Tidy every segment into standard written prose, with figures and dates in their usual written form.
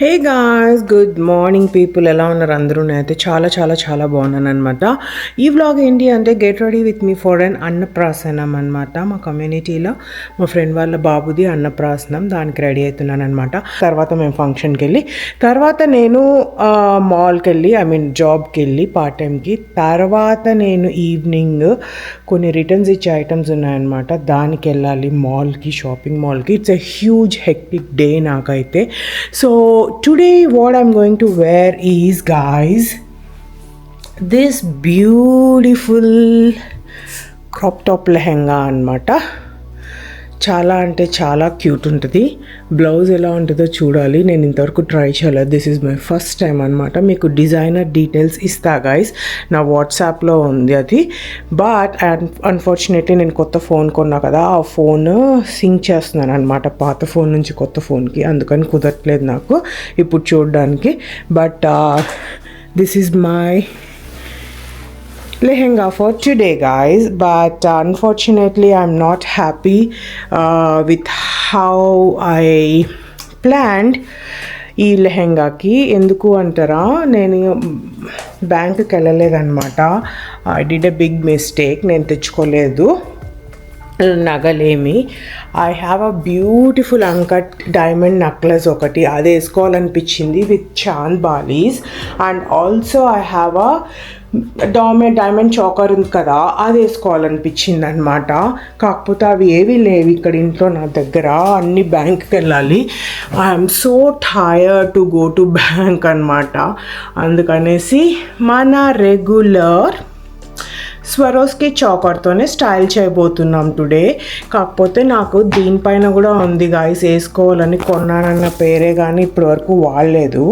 Hey guys, good morning people. ఎలా ఉన్నారు అందరూ? నేనైతే చాలా బాగున్నాను అనమాట. ఈ వ్లాగ్ ఏంటి అంటే get ready with me for అన్ అన్నప్రాసనం అనమాట. మా కమ్యూనిటీలో మా ఫ్రెండ్ వాళ్ళ బాబుది అన్నప్రాసనం, దానికి రెడీ అవుతున్నాను అనమాట. తర్వాత మేము ఫంక్షన్కి వెళ్ళి, తర్వాత నేను మాల్కి వెళ్ళి జాబ్కి వెళ్ళి పార్ట్ టైంకి, తర్వాత నేను ఈవినింగ్ కొన్ని రిటర్న్స్ ఇచ్చే ఐటమ్స్ ఉన్నాయన్నమాట, దానికి వెళ్ళాలి మాల్కి, షాపింగ్ మాల్కి. It's a huge hectic day నాకైతే. So today what I'm going to wear is, guys, this beautiful crop top lehenga anamata. చాలా అంటే చాలా క్యూట్ ఉంటుంది. బ్లౌజ్ ఎలా ఉంటుందో చూడాలి. నేను ఇంతవరకు ట్రై చేయలేదు. This is my first time అనమాట. మీకు డిజైనర్ డీటెయిల్స్ ఇస్తా గైస్, నా వాట్సాప్లో ఉంది అది. బట్ అన్ఫార్చునేట్లీ నేను కొత్త ఫోన్ కొన్నా కదా, ఆ ఫోన్ సింక్ చేస్తున్నాను అనమాట పాత ఫోన్ నుంచి కొత్త ఫోన్కి, అందుకని కుదరట్లేదు నాకు ఇప్పుడు చూడడానికి. But this is my lehenga for today, guys. But unfortunately I'm not happy with how I planned ఈ లెహెంగాకి. ఎందుకు అంటారా, నేను బ్యాంక్కి వెళ్ళలేదన్నమాట. I did a big mistake. నేను తెచ్చుకోలేదు నగలేమి. I have a beautiful uncut diamond necklace ఒకటి, అది వేసుకోవాలనిపించింది with chand balis. And also I have a diamond choker ఉంది కదా, అది వేసుకోవాలనిపించింది అనమాట. కాకపోతే అవి ఏవి లేవు ఇక్కడ ఇంట్లో నా దగ్గర, అన్ని బ్యాంక్కి వెళ్ళాలి. I'm so tired to go to bank అనమాట. అందుకనేసి మన రెగ్యులర్ స్వరోస్కి చోకర్తోనే స్టైల్ చేయబోతున్నాం టుడే. కాకపోతే నాకు దీనిపైన కూడా ఉంది గాయస్, వేసుకోవాలని కొన్నానన్న పేరే కానీ ఇప్పటివరకు వాడలేదు.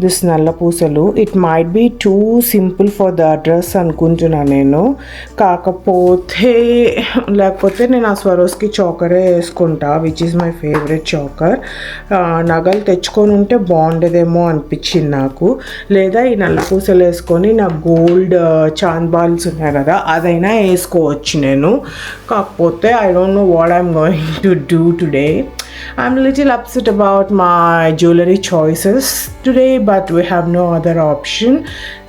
దిస్ నల్ల పూసలు, it might be too simple for the dress అనుకుంటున్నాను నేను. లేకపోతే నేను ఆ స్వరోస్కి చోకరే వేసుకుంటా, which is my favourite choker. నగలు తెచ్చుకొని ఉంటే బాగుండేదేమో అనిపించింది నాకు. లేదా ఈ నల్ల పూసలు వేసుకొని నా గోల్డ్ చాంద్ బాల్స్ ఉన్నాయి కదా, అదైనా వేసుకోవచ్చు నేను. కాకపోతే I don't know what I'm going to do today. I'm a little upset about my jewelry choices today, but we have no other option.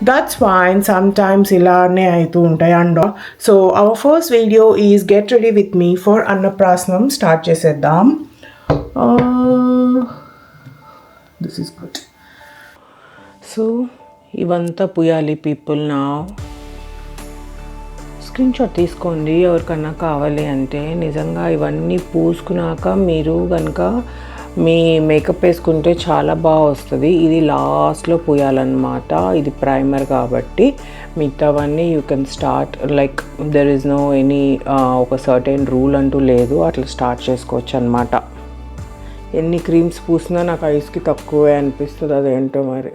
That's fine. Sometimes ilane aitu untai. And so our first video is get ready with me for Annaprasnam. Start cheseddam. This is good. So ivanta puyali people now. Screen shot తీసుకోండి ఎవరికన్నా కావాలి అంటే. నిజంగా ఇవన్నీ పూసుకున్నాక మీరు కనుక మీ makeup వేసుకుంటే చాలా బాగా వస్తుంది. ఇది లాస్ట్లో పూయాలన్నమాట, ఇది ప్రైమర్ కాబట్టి. మిగతావన్నీ you can start like there is no any ఒక సర్టెన్ రూల్ అంటూ లేదు, అట్లా స్టార్ట్ చేసుకోవచ్చు అనమాట. ఎన్ని క్రీమ్స్ పూసినా నాకు ఐస్కి తక్కువే అనిపిస్తుంది, అదేంటో మరి.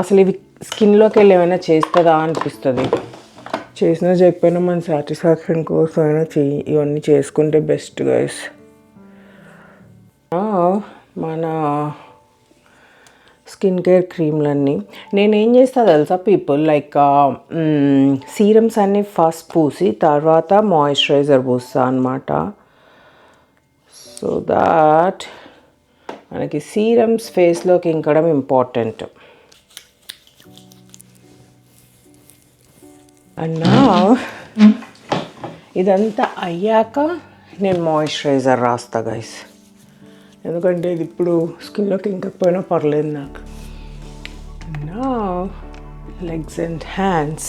అసలు ఇవి స్కిన్లోకి వెళ్ళి ఏమైనా చేస్తుందా అనిపిస్తుంది. చేసినా చెప్పినా మన సాటిస్ఫాక్షన్ కోసం అయినా ఇవన్నీ చేసుకుంటే బెస్ట్ గైస్. మన స్కిన్ కేర్ క్రీమ్లన్నీ నేనేం చేస్తా తెలుసా పీపుల్, లైక్ సీరమ్స్ అన్నీ ఫస్ట్ పూసి తర్వాత మాయిశ్చరైజర్ పూస్తా అనమాట. సో దాట్ మనకి సీరమ్స్ ఫేస్లోకి ఇంకడం ఇంపార్టెంట్. అన్నా ఇదంతా అయ్యాక నేను మాయిశ్చరైజర్ రాస్తా గైస్, ఎందుకంటే ఇది ఇప్పుడు స్కిన్లోకి ఇంకపోయినా పర్లేదు నాకు. నా legs and hands,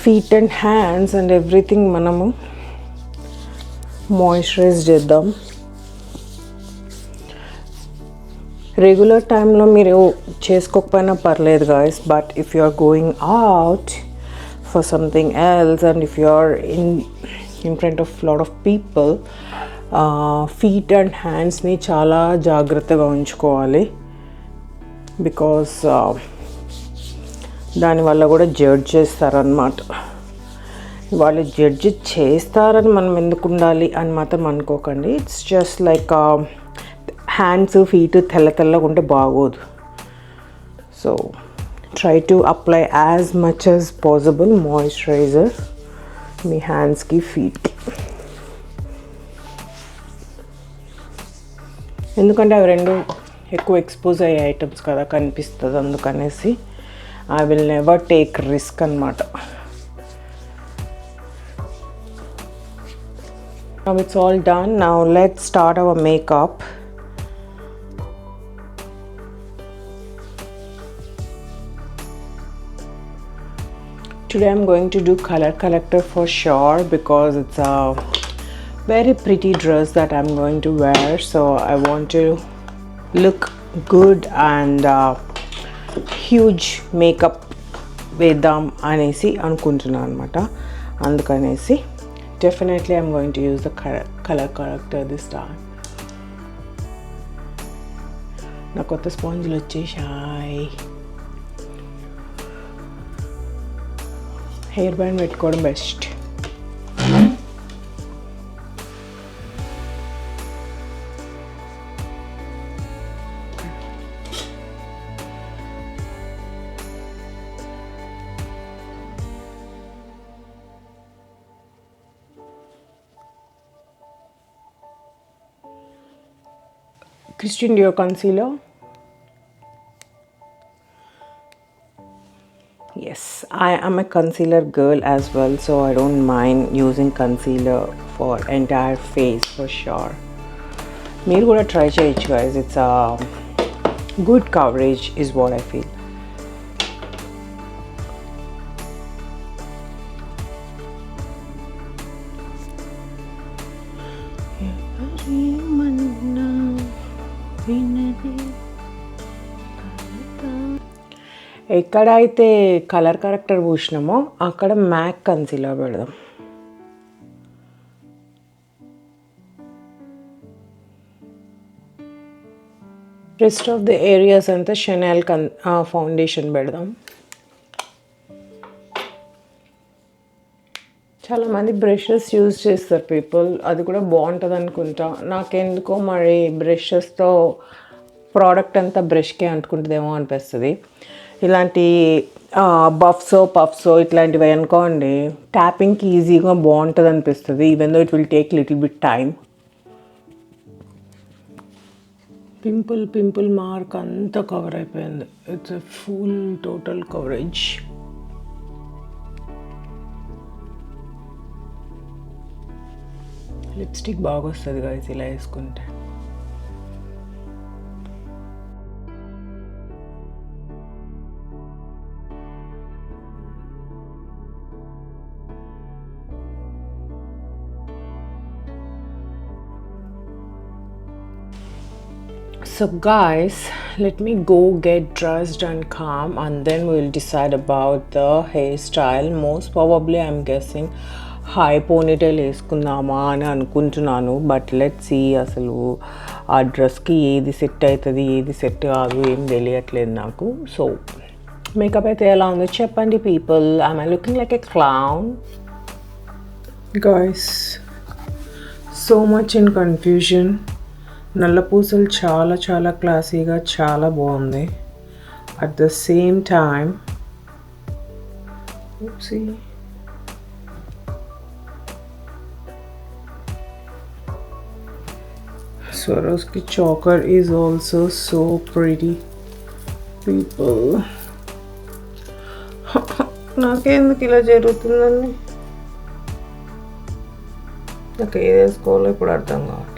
feet and hands and everything మనము మాయిశ్చరైజ్ చేద్దాం. రెగ్యులర్ టైంలో మీరు చేసుకోకపోయినా పర్లేదు guys, but if you are going out for something else and if you are in front of lot of people, feet and hands ni చాలా జాగ్రత్తగా ఉంచుకోవాలి. Because దానివల్ల కూడా జడ్జ్ చేస్తారనమాట. వాళ్ళు జడ్జ్ చేస్తారని మనం ఎందుకు ఉండాలి అని మాత్రం అనుకోకండి. It's just like hands feet తెల్లగా ఉంటే బాగోదు. So try to apply as much as possible moisturizer మీ హ్యాండ్స్కి ఫీట్కి. ఎందుకంటే అవి రెండు ఎక్కువ ఎక్స్పోజ్ అయ్యే ఐటమ్స్ కదా కనిపిస్తుంది, అందుకనేసి I will never take risk అనమాట. Now it's all done. Now let's start our makeup. Today I'm going to do color corrector for sure because it's a very pretty dress that I'm going to wear, so I want to look good and huge makeup vedam anesi anukuntunna anamata. Andukanesi definitely I'm going to use the color corrector this time. నా కొత్త స్పాంజ్లు వచ్చేసాయి. Hair band పెట్టుకోవడం best. Christian Dior concealer. Yes, I am a concealer girl as well, so I don't mind using concealer for entire face for sure. Meer kuda try cheyochu guys. It's a good coverage is what I feel. ఎక్కడైతే colour collector పూసినామో అక్కడ Mac concealer పెడదాం. Rest of the areas అంతా షెనెల్ foundation పెడదాం. చాలామంది brushes use చేస్తారు people, అది కూడా బాగుంటుంది అనుకుంటా. నాకెందుకో మరి బ్రషెస్తో ప్రోడక్ట్ అంతా బ్రష్కే అంటుకుంటుందేమో అనిపిస్తుంది. ఇలాంటి పఫ్సో ఇట్లాంటివి అనుకోండి, ట్యాపింగ్కి ఈజీగా బాగుంటుంది అనిపిస్తుంది, even though it will take little bit time. Pimple mark అంతా కవర్ అయిపోయింది. It's a full total coverage. Lipstick బాగా వస్తుంది గాయస్ ఇలా వేసుకుంటే. So guys, let me go get dressed and calm, and then we'll decide about the hairstyle. Most probably I'm guessing high ponytail వేసుకుందామా అని అనుకుంటున్నాను, but let see అసలు ఆ డ్రెస్కి ఏది సెట్ అవుతుంది ఏది సెట్ కాదు ఏం తెలియట్లేదు నాకు. సో మేకప్ అయితే ఎలా ఉందో చెప్పండి people. I'm I looking like a clown guys? So much in confusion. నల్ల పూసలు చాలా క్లాసీగా చాలా బాగుంది. At the same time Swarovski choker is also so pretty people. నాకెందుకు ఇలా జరుగుతుందండి? నాకు ఏది వేసుకోవాలో ఇప్పుడు అర్థం కావట్లేదు.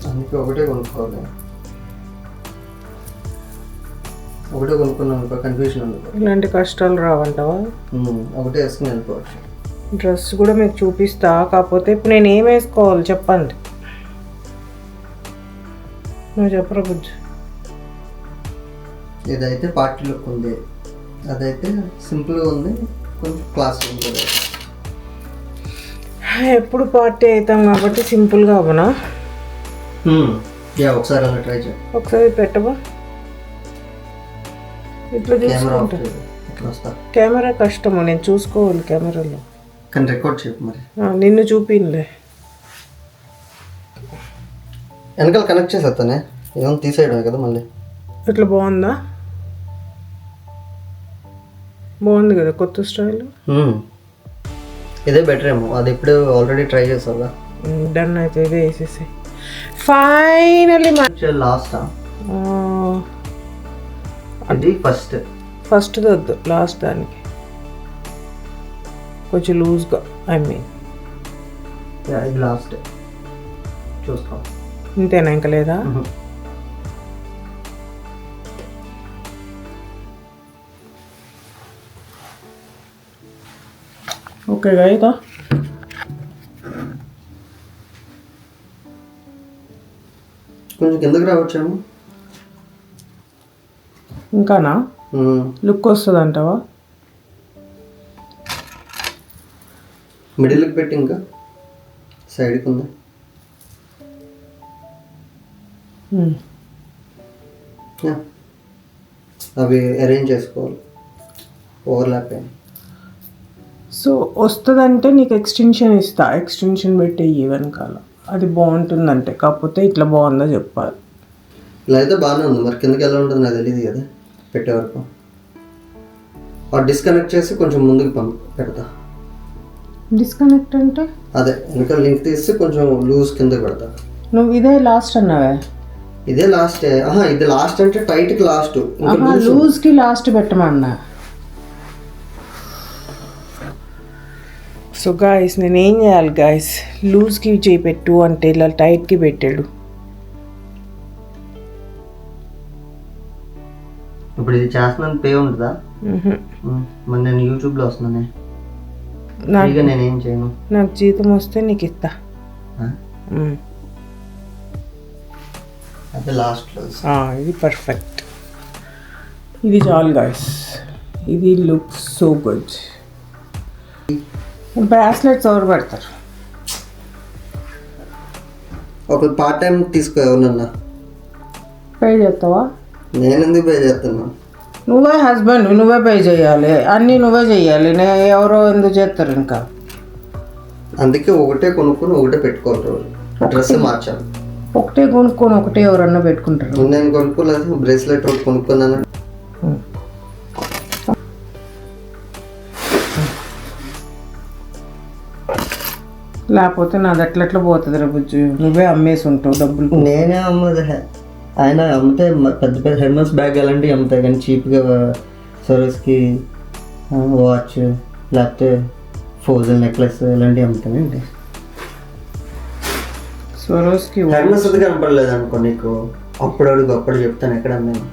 అందుకే ఒకటే కొనుక్కోవాలి, ఒకటే కొనుక్కున్నాను కన్ఫ్యూజన్ ఉంది. ఇలాంటి కష్టాలు రావంటావా? ఒకటే వేసుకుని వెళ్ళిపోవచ్చు. డ్రెస్ కూడా మీకు చూపిస్తా, కాకపోతే ఇప్పుడు నేను ఏం వేసుకోవాలి చెప్పండి. నువ్వు చెప్పరా బుజ్జు? ఇదైతే పార్టీ లుక్ ఉంది, అదైతే సింపుల్గా ఉంది, కొంచెం క్లాస్ ఉంది. ఎప్పుడు పార్టీ అవుతాం కాబట్టి సింపుల్గా అవనా? ఒకసారి అలా ట్రై చేయి. ఒకసారి పెట్టవా? ఇట్లా చూసుకుంటా. కెమెరా కష్టము, నేను చూసుకోవాలి కెమెరాలో. కానీ రికార్డ్ చేయ మరి. నిన్ను చూపిలే, వెనకాల కనెక్ట్ చేసేస్తానే, ఏమో తీసేయడమే కదా మళ్ళీ. ఇట్లా బాగుందా? బాగుంది కదా కొత్త స్టైల్. ఇదే బెటర్ ఏమో, అది ఇప్పుడు ఆల్రెడీ ట్రై చేసావుగా. డన్ అయితే ఇదే వేసేసి ఫైనలీ లాస్ట్ అది ఫస్ట్ వద్దు, లాస్ట్ దానికి కొంచెం లూజ్గా, ఐ మీన్ ఇది లాస్ట్ చూస్తాం. ఇంతేనా, ఇంకా లేదా? ఓకే అయితే కొంచెం కిందకి రావచ్చాము. ఇంకానా లుక్ వస్తుంది అంటావా? మిడిల్కి పెట్టి ఇంకా సైడ్కి ఉంది. అవి అరేంజ్ చేసుకోవాలి, ఓవర్లాప్ అయ్యి. సో వస్తుందంటే నీకు ఎక్స్టెన్షన్ ఇస్తా, ఎక్స్టెన్షన్ పెట్టి వెనకాల, అది బాగుంటుందంటే. కాకపోతే ఇట్లా బాగుందో చెప్పాలి. ఇలా అయితే బాగానే ఉంది, మరి కిందకి ఎలా ఉంటుంది నాకు తెలియదు కదా పెట్టే వరకు. డిస్కనెక్ట్ చేసి కొంచెం ముందుకు పెడతా. డిస్కనెక్ట్ అంటే అదే వెనకాల లింక్ తీసి కొంచెం లూజ్ కిందకి పెడతా. నువ్వు ఇదే లాస్ట్ అన్నావే? ఇదే లాస్ట్. ఇది లాస్ట్ అంటే టైట్కి లాస్ట్, లూజ్కి లాస్ట్ పెట్టమన్నా. సో గాయస్ నేనేం చేయాలి గాయస్? లూజ్కి చేపెట్టు అంటే ఇలా టైట్కి పెట్టాడు. ఇప్పుడు ఇది చేస్తున్నాను పే ఉంటుందా? మరి నేను యూట్యూబ్లో వస్తున్నానే, నేనేం చేయను. నాకు జీతం వస్తే నీకు ఇస్తా. అదే లాస్ట్ ఇది పర్ఫెక్ట్, ఇది చాలు గాయస్. ఇది లుక్ సో గుడ్. బ్రాస్లెట్స్ ఎవరు పెడతారు? ఒక పార్ట్ టైం తీసుకో, ఎవరన్నా పే చేస్తావా? నేను ఎందుకు పే చేస్తున్నా? నువ్వే హస్బెండ్, నువ్వే పే చేయాలి, అన్నీ నువ్వే చేయాలి. ఎవరో ఎందుకు చేస్తారు ఇంకా? అందుకే ఒకటే కొనుక్కొని ఒకటే పెట్టుకోవాలి, రోజు డ్రెస్ మార్చాలి. ఒకటే కొనుక్కొని ఒకటే ఎవరన్నా పెట్టుకుంటారు. నేను కొనుక్కోలేదు, బ్రేస్లెట్ ఒకటి కొనుక్కున్నాను. లేకపోతే నాది ఎట్లెట్లా పోతుంది రా బుజ్జు, నువ్వే అమ్మేసి ఉంటావు డబ్బులు. నేనే అమ్మదు, ఆయన అమ్ముతాయి పెద్ద పెద్ద హెల్మెట్స్, బ్యాగ్ అలాంటివి అమ్ముతాయి, కానీ చీప్గా సర్వీస్కి వాచ్ లేకపోతే ఫోజల్ నెక్లెస్ ఇలాంటివి అమ్ముతానండి. సరోస్కి హెల్మెట్స్ అది కనపడలేదు అనుకో నీకు, అప్పుడు అడుగు, అప్పుడు చెప్తాను ఎక్కడ అమ్మాను.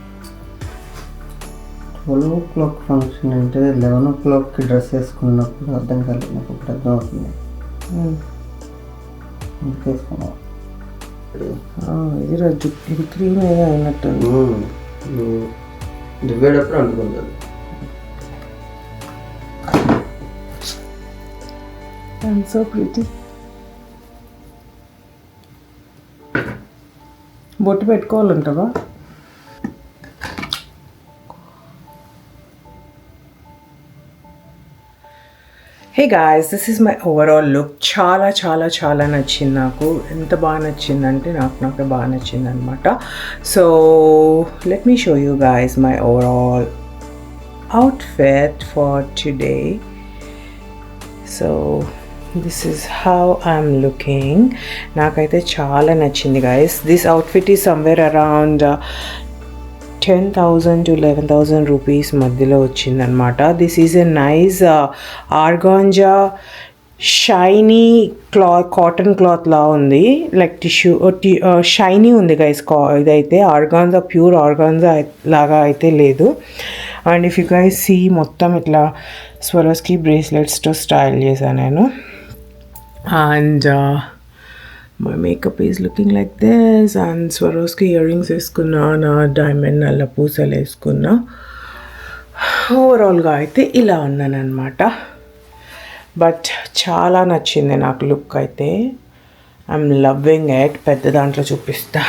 12 o'clock ఫంక్షన్ అంటే 11 o'clockకి డ్రెస్ వేసుకున్నప్పుడు అర్థం కాలేదు నాకు, ఇప్పుడు అర్థం అవుతుంది. వేసుకున్నావు ఇది రజ్జు, ఇది క్రీమ్ ఏదో అయినట్టు దివ్వేటప్పుడు అనుకుంటుంది. సో ప్రీతి. బొట్టు పెట్టుకోవాలంటావా? Hey guys, this is my overall look. చాలా చాలా చాలా నచ్చింది నాకు. ఎంత బాగా నచ్చిందంటే నాకే బాగా నచ్చింది అనమాట. So let me show you guys my overall outfit for today. So this is how I'm looking. నాకైతే చాలా నచ్చింది guys. This outfit is somewhere around 10,000 to 11,000 rupees మధ్యలో వచ్చిందనమాట. This is a nice organza shiny cloth, cotton cloth లా ఉంది, like tissue shiny ఉంది guys. ఇదైతే organza, pure organza లాగా అయితే లేదు. And if you guys see, మొత్తం ఇట్లా స్వరోస్కి బ్రేస్లెట్స్తో స్టైల్ చేశాను నేను. And my makeup is looking like this, and Swarovski earrings వేసుకున్నా, నా డైమండ్ నల్ల పూసలు వేసుకున్నా. ఓవరాల్గా అయితే ఇలా ఉన్నానమాట. బట్ చాలా నచ్చింది నాకు లుక్ అయితే. I'm loving it. పెద్ద దాంట్లో చూపిస్తా.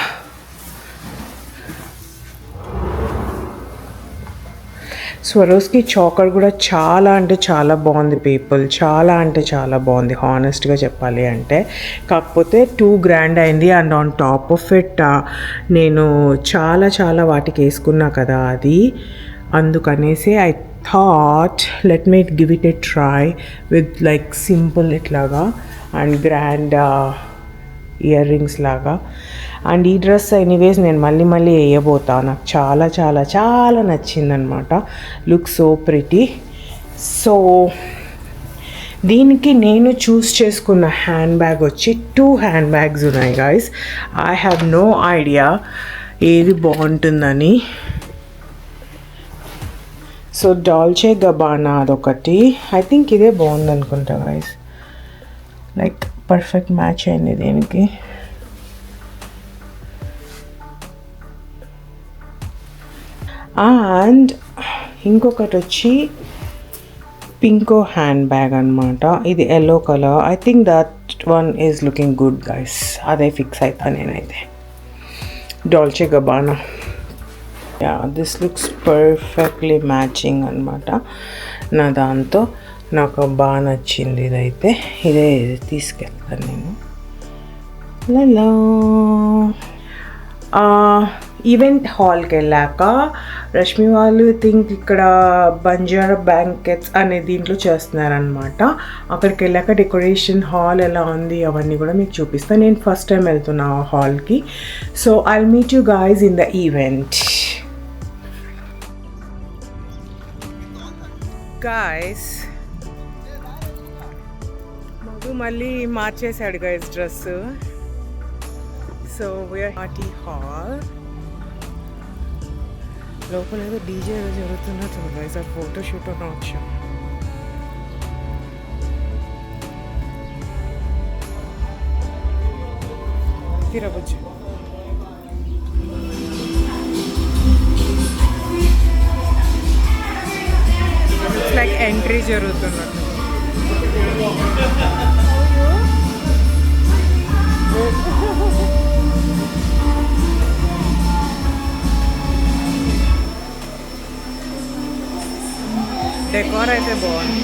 స్వరోస్కి చాకర్ కూడా చాలా అంటే చాలా బాగుంది పీపుల్, చాలా అంటే చాలా బాగుంది హానెస్ట్గా చెప్పాలి అంటే. కాకపోతే టూ గ్రాండ్ అయింది. And on top of it నేను చాలా చాలా వాటికి వేసుకున్నా కదా, అది అందుకనేసి I thought let me give it a try with like simple ఇట్లాగా అండ్ గ్రాండ్ ఇయర్ రింగ్స్ లాగా. అండ్ ఈ డ్రెస్ ఎనీవేస్ నేను మళ్ళీ వేయబోతా, నాకు చాలా చాలా చాలా నచ్చిందనమాట. Look so pretty. సో దీనికి నేను చూస్ చేసుకున్న హ్యాండ్ బ్యాగ్ వచ్చి 2 హ్యాండ్ బ్యాగ్స్ ఉన్నాయి guys. I have no idea ఏది బాగుంటుందని. సో డాల్చే గబానా అదొకటి, ఐ థింక్ ఇదే బాగుంది అనుకుంటా గైస్, లైక్ పర్ఫెక్ట్ మ్యాచ్ అయింది దీనికి. అండ్ ఇంకొకటి వచ్చి పింకో హ్యాండ్ బ్యాగ్ అనమాట, ఇది yellow colour. I think that one is looking good guys, అదే ఫిక్స్ అవుతా నేనైతే. Dolce Gabbana, yeah this looks perfectly matching అనమాట నా దాంతో. నాకు బాగా నచ్చింది ఇదైతే, ఇదే తీసుకెళ్తాను నేను. లలా ఈవెంట్ హాల్కి వెళ్ళాక రష్మి వాళ్ళు థింక్ ఇక్కడ బంజారా బ్యాంకెట్స్ అనే దీంట్లో చేస్తున్నారనమాట. అక్కడికి వెళ్ళాక డెకరేషన్ హాల్ ఎలా ఉంది అవన్నీ కూడా మీకు చూపిస్తాను. నేను ఫస్ట్ టైం వెళ్తున్నా ఆ హాల్కి. So I'll meet you guys in the event. Guys Madhu మళ్ళీ మార్చేశాడు guys dress. So we're party hall. లోపల ఏదో డీజే ఏదో జరుగుతున్నట్టు గైస్, ఆ ఫోటో షూట్ అని వచ్చాం. తిరగచ్చు. ఇట్స్ లైక్ ఎంట్రీ జరుగుతున్నట్టు. డెకోర్ అయితే బాగుంది.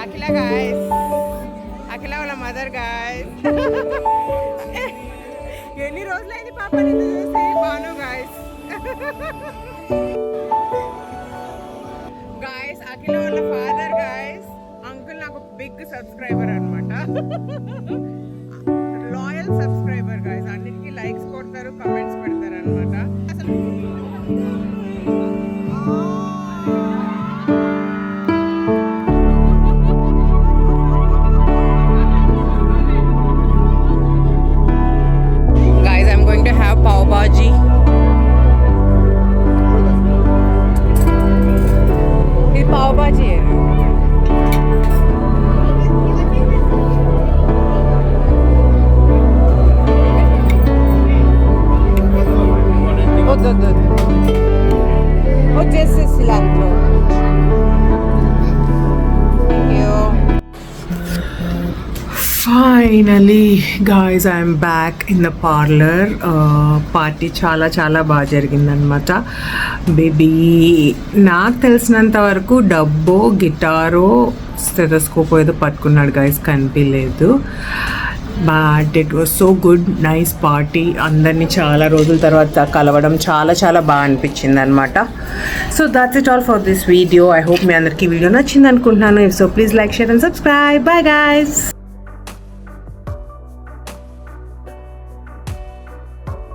Akila guys, Akila వాళ్ళ మదర్ guys. ఎన్ని రోజులైంది పాప నిన్ను చూసి. బాను గాయస్, గాయస్ అఖిల వాళ్ళ ఫాదర్ గాయస్. అంకుల్ నాకు బిగ్ సబ్స్క్రైబర్ అనమాట, లాయల్ సబ్స్క్రైబర్ గాయస్. అన్నిటికీ లైక్స్ కొడతారు, కమెంట్స్ పెడతారు అనమాట. అసలు finally guys I'm back in the parlour. Party చాలా చాలా బాగా జరిగిందనమాట. బేబీ నాకు తెలిసినంత వరకు డబ్బో గిటారో స్టెథోస్కోప్ ఏదో పట్టుకున్నాడు గాయస్, కనిపించలేదు. But it was so good, nice party. అందరినీ చాలా రోజుల తర్వాత కలవడం చాలా చాలా బాగా అనిపించింది అనమాట. So that's it all for this video. I hope మీ అందరికీ వీడియో నచ్చింది అనుకుంటున్నాను. If so please like, share and subscribe. Bye guys.